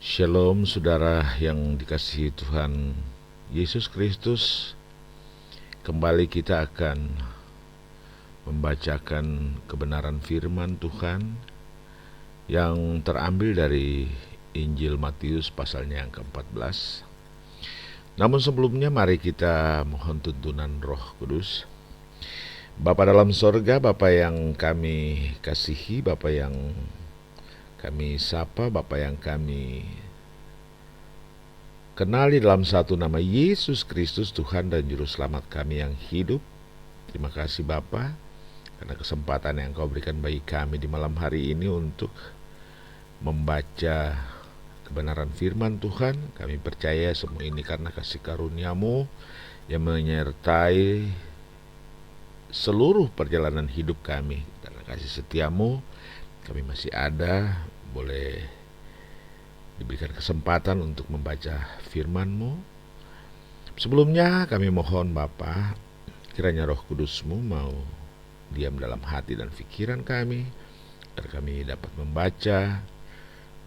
Shalom saudara yang dikasihi Tuhan Yesus Kristus. Kembali kita akan membacakan kebenaran firman Tuhan yang terambil dari Injil Matius pasalnya yang ke-14. Namun sebelumnya mari kita mohon tuntunan Roh Kudus. Bapa dalam sorga, Bapa yang kami kasihi, Bapa yang kami sapa, Bapa yang kami kenali dalam satu nama, Yesus Kristus, Tuhan dan Juru Selamat kami yang hidup. Terima kasih Bapa karena kesempatan yang Kau berikan bagi kami di malam hari ini untuk membaca kebenaran firman Tuhan. Kami percaya semua ini karena kasih karunia-Mu yang menyertai seluruh perjalanan hidup kami. Karena kasih setia-Mu kami masih ada, boleh diberikan kesempatan untuk membaca firman-Mu. Sebelumnya kami mohon Bapa, kiranya Roh Kudus-Mu mau diam dalam hati dan pikiran kami, agar kami dapat membaca,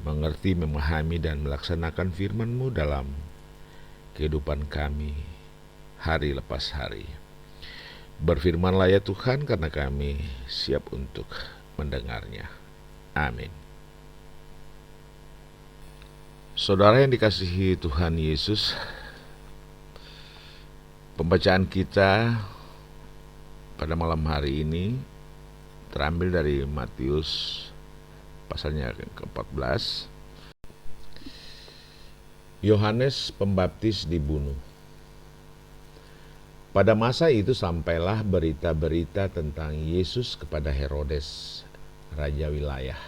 mengerti, memahami, dan melaksanakan firman-Mu dalam kehidupan kami hari lepas hari. Berfirmanlah ya Tuhan, karena kami siap untuk mendengarnya. Amin. Saudara yang dikasihi Tuhan Yesus, pembacaan kita pada malam hari ini terambil dari Matius pasalnya ke-14. Yohanes Pembaptis dibunuh. Pada masa itu sampailah berita-berita tentang Yesus kepada Herodes, raja wilayah.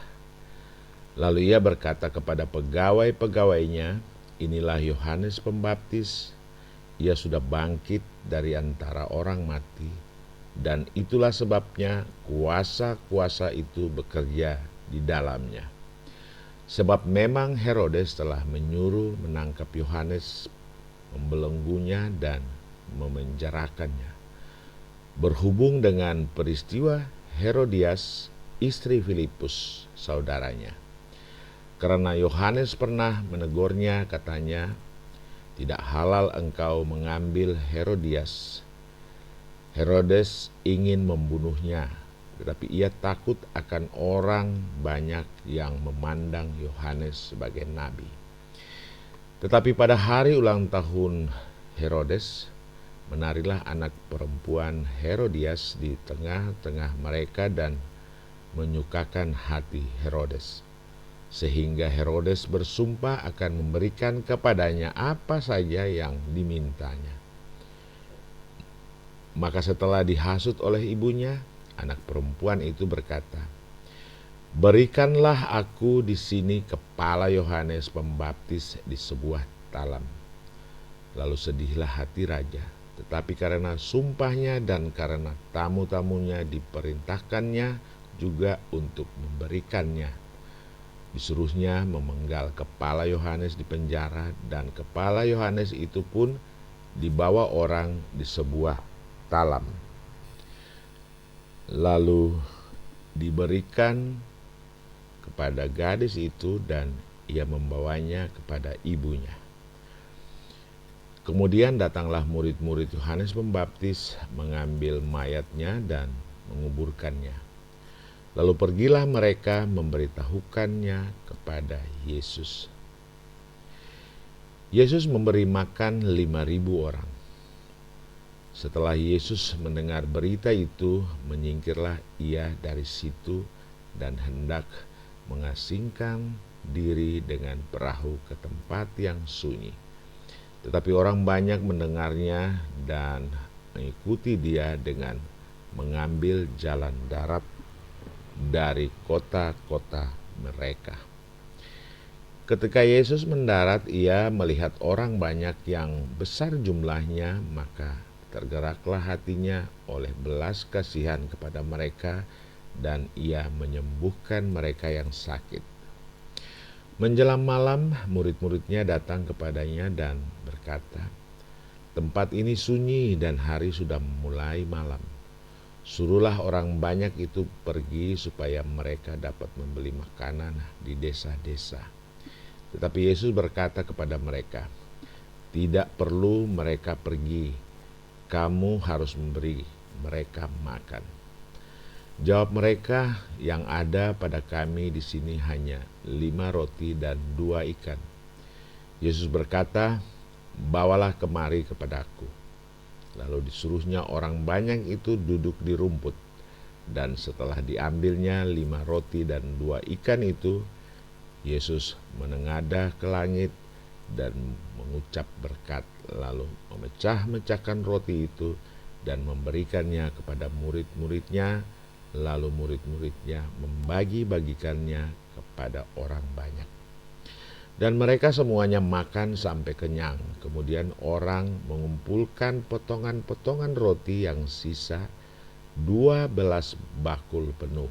Lalu ia berkata kepada pegawai-pegawainya, "Inilah Yohanes Pembaptis. Ia sudah bangkit dari antara orang mati, dan itulah sebabnya kuasa-kuasa itu bekerja di dalamnya." Sebab memang Herodes telah menyuruh menangkap Yohanes, membelenggunya dan memenjarakannya. Berhubung dengan peristiwa Herodias, istri Filipus, saudaranya. Karena Yohanes pernah menegurnya, katanya, "Tidak halal engkau mengambil Herodias." Herodes ingin membunuhnya, tetapi ia takut akan orang banyak yang memandang Yohanes sebagai nabi. Tetapi pada hari ulang tahun Herodes, menarilah anak perempuan Herodias di tengah-tengah mereka dan menyukakan hati Herodes, sehingga Herodes bersumpah akan memberikan kepadanya apa saja yang dimintanya. Maka setelah dihasut oleh ibunya, anak perempuan itu berkata, "Berikanlah aku di sini kepala Yohanes Pembaptis di sebuah talam." Lalu sedihlah hati raja, tetapi karena sumpahnya dan karena tamu-tamunya diperintahkannya juga untuk memberikannya. Disuruhnya memenggal kepala Yohanes di penjara, dan kepala Yohanes itu pun dibawa orang di sebuah talam. Lalu diberikan kepada gadis itu dan ia membawanya kepada ibunya. Kemudian datanglah murid-murid Yohanes Pembaptis mengambil mayatnya dan menguburkannya. Lalu pergilah mereka memberitahukannya kepada Yesus. Yesus memberi makan 5.000 orang. Setelah Yesus mendengar berita itu, menyingkirlah ia dari situ dan hendak mengasingkan diri dengan perahu ke tempat yang sunyi. Tetapi orang banyak mendengarnya dan mengikuti dia dengan mengambil jalan darat dari kota-kota mereka. Ketika Yesus mendarat, ia melihat orang banyak yang besar jumlahnya, maka tergeraklah hatinya oleh belas kasihan kepada mereka, dan ia menyembuhkan mereka yang sakit. Menjelang malam, murid-muridnya datang kepadanya dan berkata, "Tempat ini sunyi dan hari sudah mulai malam. Suruhlah orang banyak itu pergi supaya mereka dapat membeli makanan di desa-desa. Tetapi Yesus berkata kepada mereka, "Tidak perlu mereka pergi, kamu harus memberi mereka makan." Jawab mereka, "Yang ada pada kami di sini hanya 5 roti dan 2 ikan." Yesus berkata, "Bawalah kemari kepadaku." Lalu disuruhnya orang banyak itu duduk di rumput. Dan setelah diambilnya 5 roti dan 2 ikan itu, Yesus menengadah ke langit dan mengucap berkat, lalu memecah-mecahkan roti itu dan memberikannya kepada murid-muridnya, lalu murid-muridnya membagi-bagikannya kepada orang banyak. Dan mereka semuanya makan sampai kenyang. Kemudian orang mengumpulkan potongan-potongan roti yang sisa 12 bakul penuh.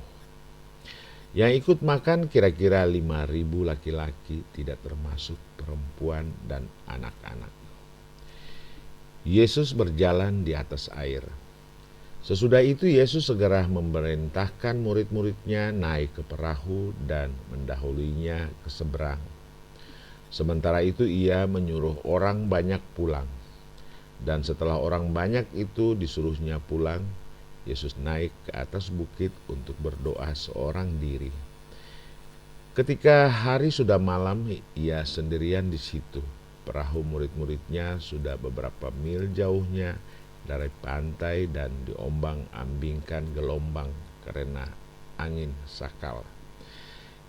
Yang ikut makan kira-kira 5.000 laki-laki, tidak termasuk perempuan dan anak-anak. Yesus berjalan di atas air. Sesudah itu Yesus segera memerintahkan murid-muridnya naik ke perahu dan mendahulinya ke seberang. Sementara itu ia menyuruh orang banyak pulang. Dan setelah orang banyak itu disuruhnya pulang, Yesus naik ke atas bukit untuk berdoa seorang diri. Ketika hari sudah malam, ia sendirian di situ. Perahu murid-muridnya sudah beberapa mil jauhnya dari pantai dan diombang-ambingkan gelombang karena angin sakal.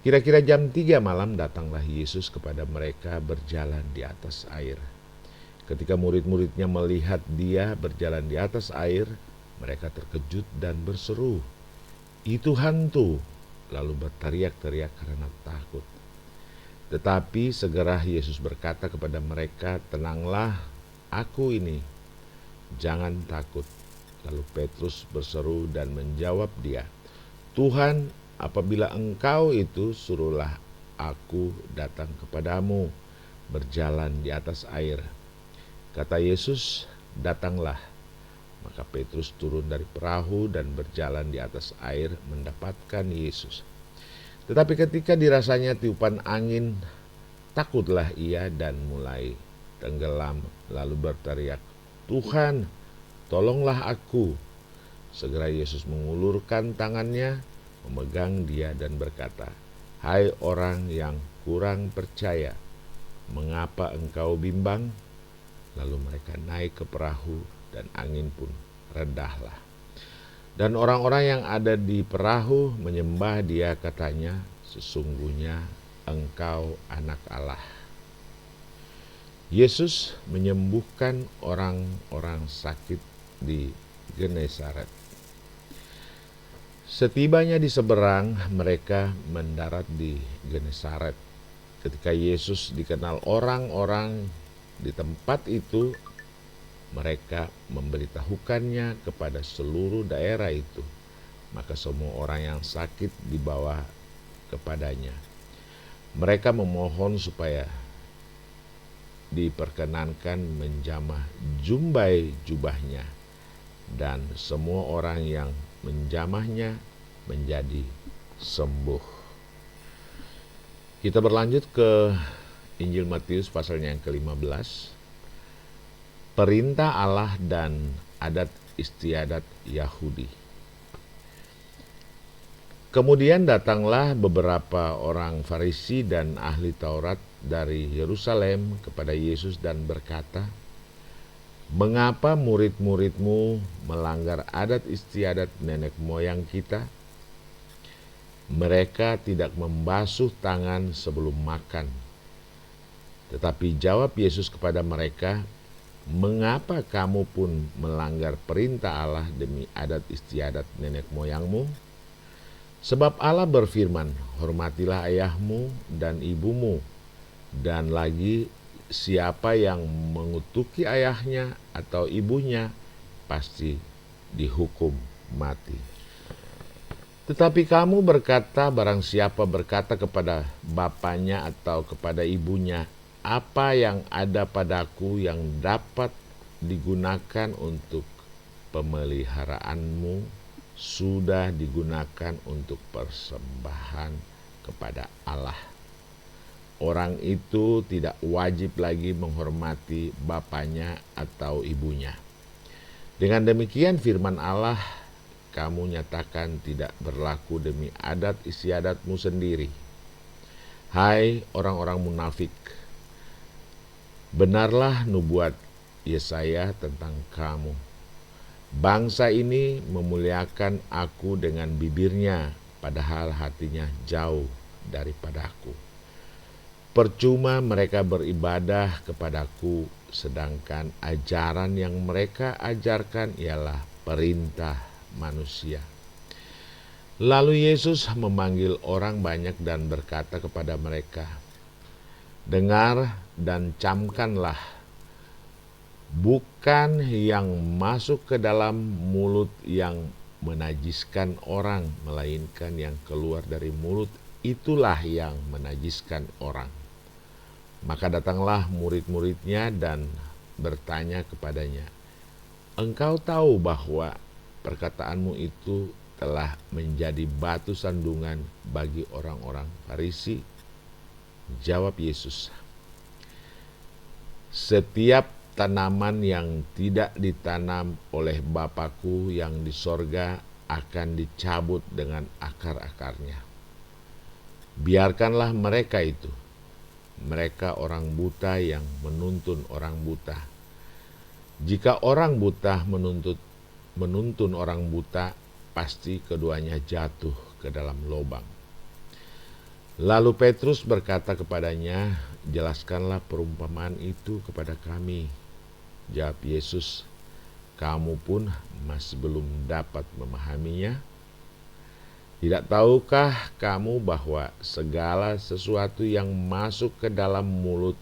Kira-kira jam 3 malam datanglah Yesus kepada mereka berjalan di atas air. Ketika murid-muridnya melihat dia berjalan di atas air, mereka terkejut dan berseru, "Itu hantu!" Lalu berteriak-teriak karena takut. Tetapi segera Yesus berkata kepada mereka, "Tenanglah, aku ini, jangan takut." Lalu Petrus berseru dan menjawab dia, "Tuhan, apabila Engkau itu, suruhlah aku datang kepadamu berjalan di atas air." Kata Yesus, "Datanglah." Maka Petrus turun dari perahu dan berjalan di atas air mendapatkan Yesus. Tetapi ketika dirasanya tiupan angin, takutlah ia dan mulai tenggelam, lalu berteriak, "Tuhan, tolonglah aku." Segera Yesus mengulurkan tangannya, memegang dia dan berkata, "Hai orang yang kurang percaya, mengapa engkau bimbang?" Lalu mereka naik ke perahu dan angin pun redahlah. Dan orang-orang yang ada di perahu menyembah dia, katanya, "Sesungguhnya engkau anak Allah." Yesus menyembuhkan orang-orang sakit di Genesaret. Setibanya di seberang, mereka mendarat di Genesaret. Ketika Yesus dikenal orang-orang di tempat itu, mereka memberitahukannya kepada seluruh daerah itu. Maka semua orang yang sakit dibawa kepadanya. Mereka memohon supaya diperkenankan menjamah jumbai jubahnya, dan semua orang yang menjamahnya menjadi sembuh. Kita berlanjut ke Injil Matius pasalnya yang ke-15. Perintah Allah dan adat istiadat Yahudi. Kemudian datanglah beberapa orang Farisi dan ahli Taurat dari Yerusalem kepada Yesus dan berkata, "Mengapa murid-muridmu melanggar adat istiadat nenek moyang kita? Mereka tidak membasuh tangan sebelum makan." Tetapi jawab Yesus kepada mereka, "Mengapa kamu pun melanggar perintah Allah demi adat istiadat nenek moyangmu? Sebab Allah berfirman, hormatilah ayahmu dan ibumu, dan lagi siapa yang mengutuki ayahnya atau ibunya pasti dihukum mati. Tetapi kamu berkata, barang siapa berkata kepada bapaknya atau kepada ibunya, apa yang ada padaku yang dapat digunakan untuk pemeliharaanmu, sudah digunakan untuk persembahan kepada Allah. orang itu tidak wajib lagi menghormati bapaknya atau ibunya. Dengan demikian firman Allah, kamu nyatakan tidak berlaku demi adat istiadatmu sendiri. Hai orang-orang munafik, benarlah nubuat Yesaya tentang kamu. Bangsa ini memuliakan aku dengan bibirnya, padahal hatinya jauh daripadaku. Percuma mereka beribadah kepadaku, sedangkan ajaran yang mereka ajarkan ialah perintah manusia. Lalu Yesus memanggil orang banyak dan berkata kepada mereka, dengar dan camkanlah, bukan yang masuk ke dalam mulut yang menajiskan orang, melainkan yang keluar dari mulut itulah yang menajiskan orang. Maka datanglah murid-muridnya dan bertanya kepadanya, engkau tahu bahwa perkataanmu itu telah menjadi batu sandungan bagi orang-orang Farisi? Jawab Yesus, setiap tanaman yang tidak ditanam oleh Bapakku yang di sorga akan dicabut dengan akar-akarnya. Biarkanlah mereka itu. Mereka orang buta yang menuntun orang buta. Jika orang buta menuntun orang buta, pasti keduanya jatuh ke dalam lubang. Lalu Petrus berkata kepadanya, jelaskanlah perumpamaan itu kepada kami. Jawab Yesus, kamu pun masih belum dapat memahaminya? Tidak tahukah kamu bahwa segala sesuatu yang masuk ke dalam mulut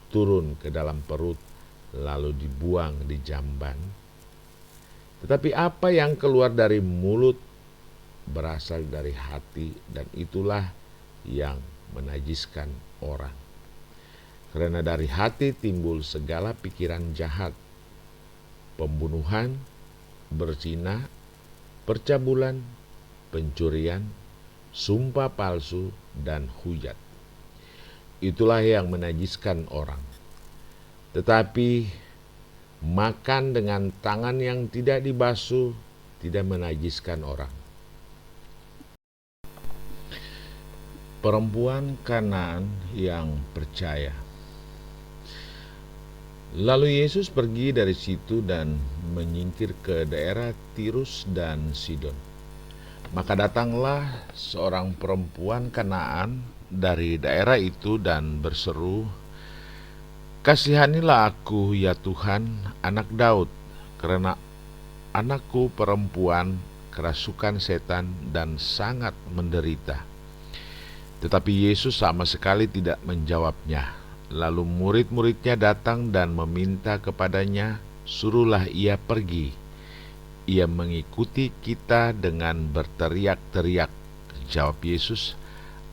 turun ke dalam perut, lalu dibuang di jamban? Tetapi apa yang keluar dari mulut berasal dari hati, dan itulah yang menajiskan orang. Karena dari hati timbul segala pikiran jahat, pembunuhan, berzina, percabulan, pencurian, sumpah palsu, dan hujat. Itulah yang menajiskan orang. Tetapi makan dengan tangan yang tidak dibasuh tidak menajiskan orang. Perempuan Kanaan yang percaya. Lalu Yesus pergi dari situ dan menyingkir ke daerah Tirus dan Sidon. Maka datanglah seorang perempuan Kanaan dari daerah itu dan berseru, kasihanilah aku ya Tuhan, anak Daud, karena anakku perempuan kerasukan setan dan sangat menderita. Tetapi Yesus sama sekali tidak menjawabnya. Lalu murid-muridnya datang dan meminta kepadanya, suruhlah ia pergi. Ia mengikuti kita dengan berteriak-teriak. Jawab Yesus,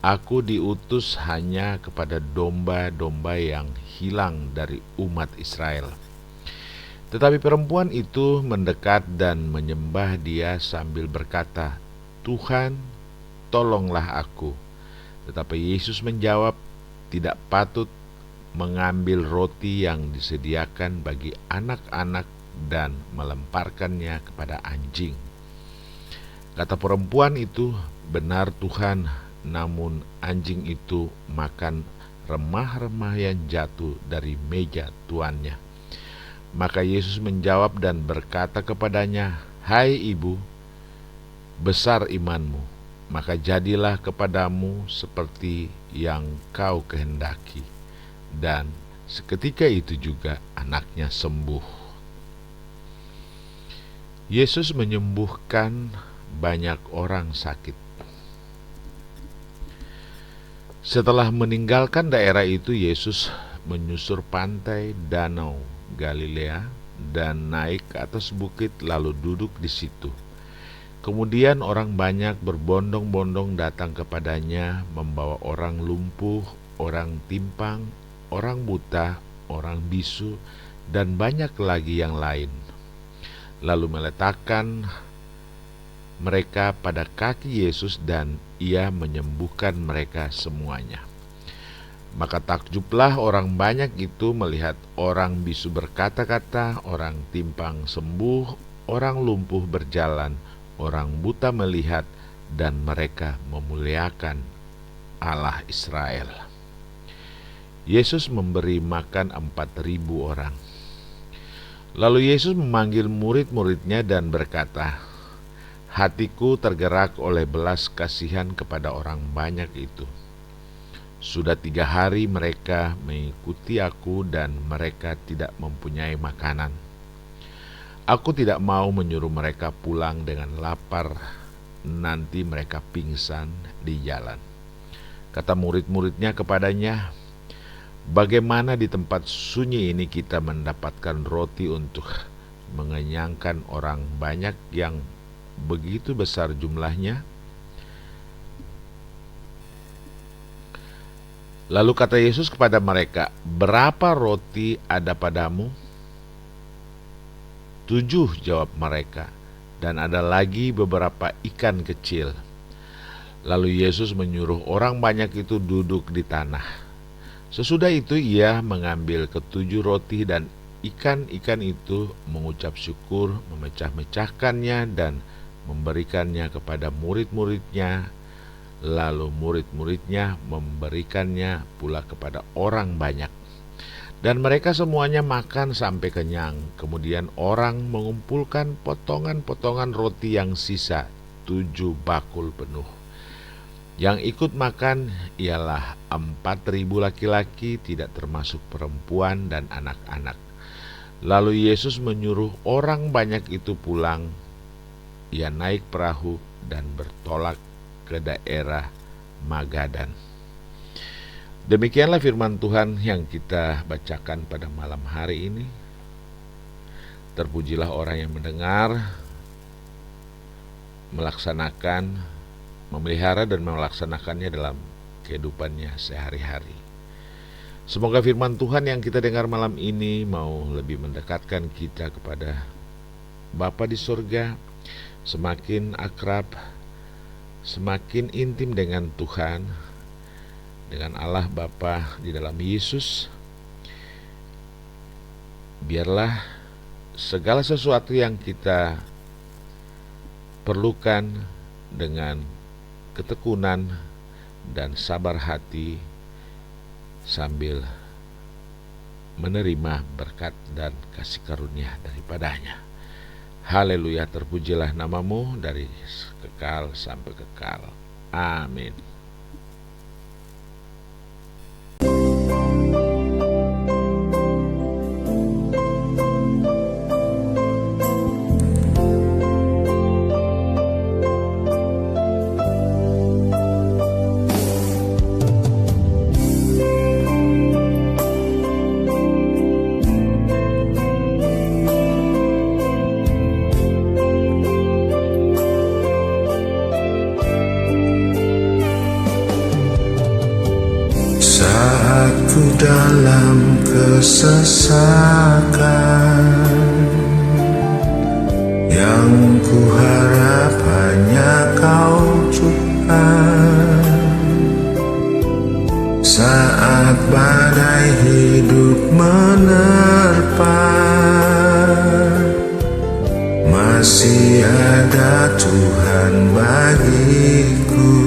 aku diutus hanya kepada domba-domba yang hilang dari umat Israel. Tetapi perempuan itu mendekat dan menyembah dia sambil berkata, Tuhan, tolonglah aku. Tetapi Yesus menjawab, tidak patut mengambil roti yang disediakan bagi anak-anak dan melemparkannya kepada anjing. Kata perempuan itu, benar Tuhan, namun anjing itu makan remah-remah yang jatuh dari meja tuannya. Maka Yesus menjawab dan berkata kepadanya, hai ibu, besar imanmu, maka jadilah kepadamu seperti yang kau kehendaki. Dan seketika itu juga anaknya sembuh. Yesus menyembuhkan banyak orang sakit. Setelah meninggalkan daerah itu, Yesus menyusur pantai Danau Galilea dan naik ke atas bukit lalu duduk di situ. Kemudian orang banyak berbondong-bondong datang kepadanya, membawa orang lumpuh, orang timpang, orang buta, orang bisu, dan banyak lagi yang lain. Lalu meletakkan mereka pada kaki Yesus dan ia menyembuhkan mereka semuanya. Maka takjublah orang banyak itu melihat orang bisu berkata-kata, orang timpang sembuh, orang lumpuh berjalan, orang buta melihat, dan mereka memuliakan Allah Israel. Yesus memberi makan 4.000 orang. Lalu Yesus memanggil murid-muridnya dan berkata, "Hatiku tergerak oleh belas kasihan kepada orang banyak itu. Sudah 3 hari mereka mengikuti aku dan mereka tidak mempunyai makanan. Aku tidak mau menyuruh mereka pulang dengan lapar, nanti mereka pingsan di jalan." Kata murid-muridnya kepadanya, "Bagaimana di tempat sunyi ini kita mendapatkan roti untuk mengenyangkan orang banyak yang begitu besar jumlahnya?" Lalu kata Yesus kepada mereka, "Berapa roti ada padamu?" 7, jawab mereka, "dan ada lagi beberapa ikan kecil." Lalu Yesus menyuruh orang banyak itu duduk di tanah. Sesudah itu ia mengambil ke-7 roti dan ikan-ikan itu, mengucap syukur, memecah-mecahkannya dan memberikannya kepada murid-muridnya. Lalu murid-muridnya memberikannya pula kepada orang banyak. Dan mereka semuanya makan sampai kenyang. Kemudian orang mengumpulkan potongan-potongan roti yang sisa, 7 bakul penuh. Yang ikut makan ialah 4.000 laki-laki, tidak termasuk perempuan dan anak-anak. Lalu Yesus menyuruh orang banyak itu pulang. Ia naik perahu dan bertolak ke daerah Magadan. Demikianlah firman Tuhan yang kita bacakan pada malam hari ini. Terpujilah orang yang mendengar, melaksanakan, memelihara dan melaksanakannya dalam kehidupannya sehari-hari. Semoga firman Tuhan yang kita dengar malam ini mau lebih mendekatkan kita kepada Bapa di surga, semakin akrab, semakin intim dengan Tuhan, dengan Allah Bapa di dalam Yesus. Biarlah segala sesuatu yang kita perlukan dengan ketekunan dan sabar hati sambil menerima berkat dan kasih karunia daripadanya. Haleluya, terpujilah namamu dari kekal sampai kekal. Amin. Ku dalam kesesakan, yang ku harap hanya Kau Tuhan. Saat badai hidup menerpa, masih ada Tuhan bagiku.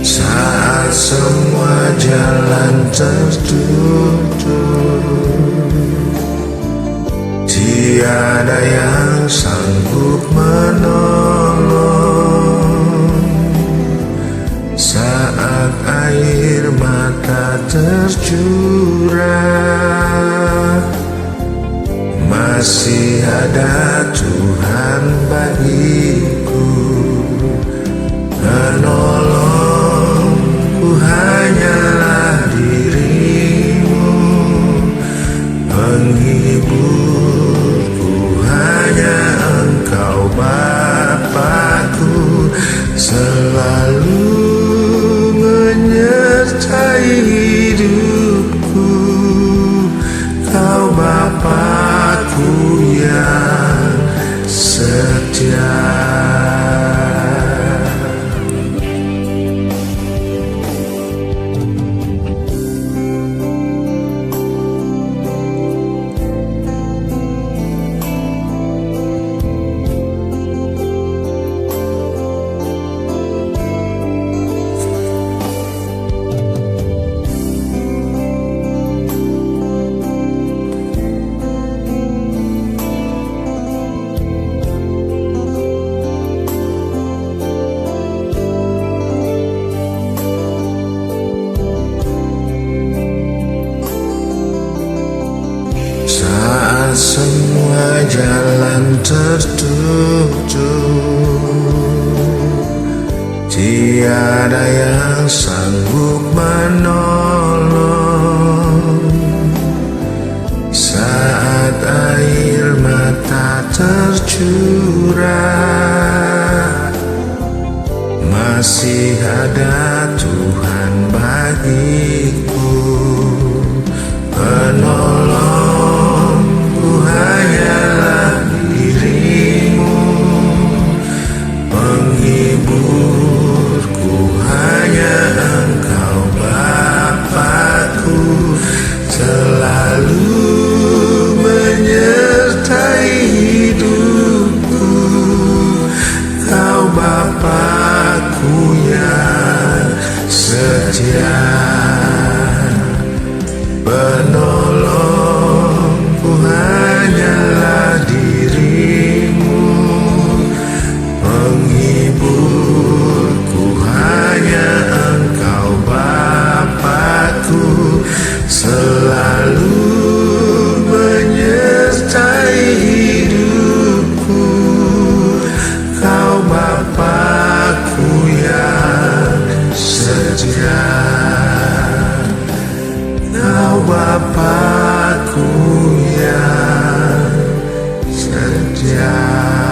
Saat semua jalan tertutup, tiada yang sanggup menolong. Saat air mata tercurah, masih ada Tuhan bagiku. Penolongku hanyalah dirimu, penghiburku hanya Engkau Bapakku, selalu menyertai hidupku. Kau Bapakku yang setia. tertutup, tiada yang sanggup menolong. Saat air mata tercurah, masih ada Tuhan bagiku. Penolongku hanyalah dirimu, penghiburku hanya Engkau Bapa-Ku, selalu menyertai hidupku. Kau Bapa-Ku yang setia. Penolongku hanyalah dirimu, penghiburku hanya Engkau Bapa-Ku, selalu menyertai hidupku. Kau Bapa-Ku yang setia. Kau Bapa-Ku yang setia.